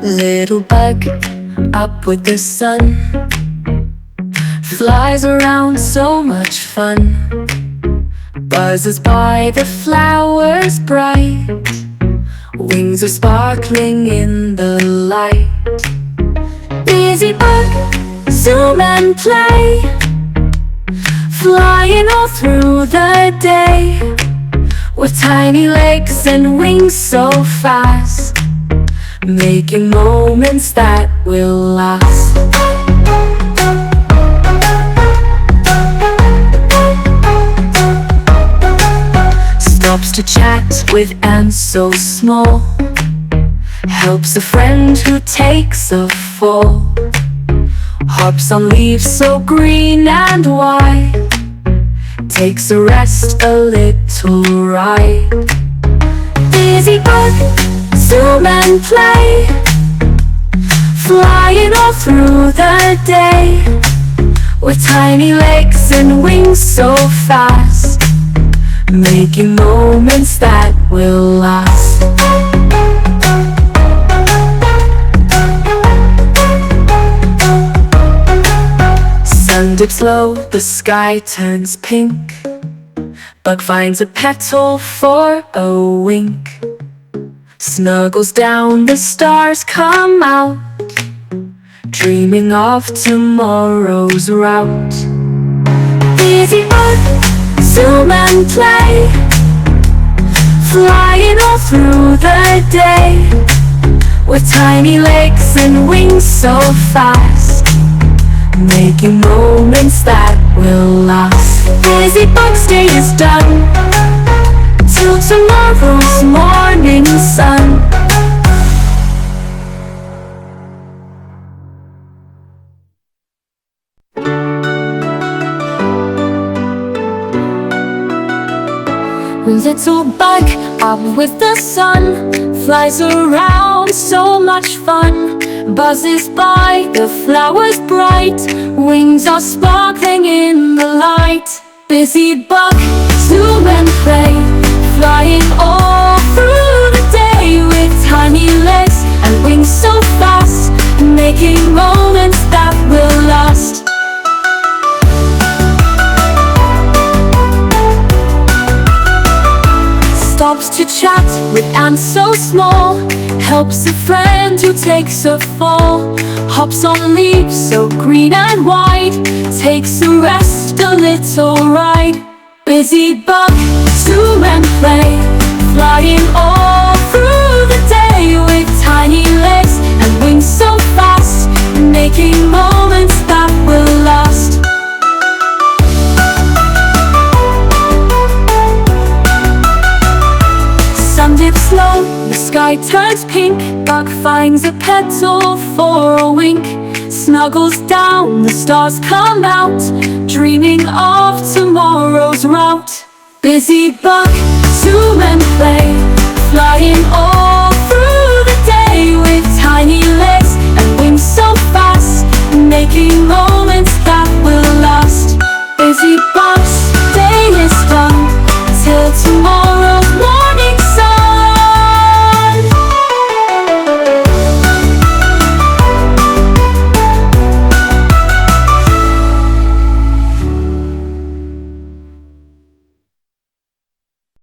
Little bug, up with the sun, flies around, so much fun. Buzzes by the flowers bright, wings are sparkling in the light. Busy bug, zoom and play, flying all through the day, with tiny legs and wings so fast, making moments that will last. Stops to chat with ants so small, helps a friend who takes a fall, hops on leaves so green and white, takes a rest, a little ride. Busy bug, zoom and play, flying all through the day, with tiny legs and wings so fast, making moments that will last. Sun dips low, the sky turns pink, bug finds a petal for a wink, snuggles down, the stars come out, dreaming of tomorrow's route. Busy bug, zoom and play, flying all through the day, with tiny legs and wings so fast, making moments that will last. Busy bug's day is done, till tomorrow's morning sun. Little bug, up with the sun, flies around, so much fun. Buzzes by the flowers bright, wings are sparkling in the light. Busy bug, zoom and play, flying all through the day, with tiny legs and wings so fast, making moments that will last. Stops to chat with ants so small, helps a friend who takes a fall, hops on leaves so green and white, takes a rest, a little ride. Busy bug, zoom and play, flying all through the day, with tiny legs and wings so fast, making moments that will last. Sun dips low, the sky turns pink, bug finds a petal for a wink, snuggles down, the stars come out, dreaming of tomorrow's route. Busy bug, zoom and play, flying all through the day, with tiny legs and wings so fast, making moments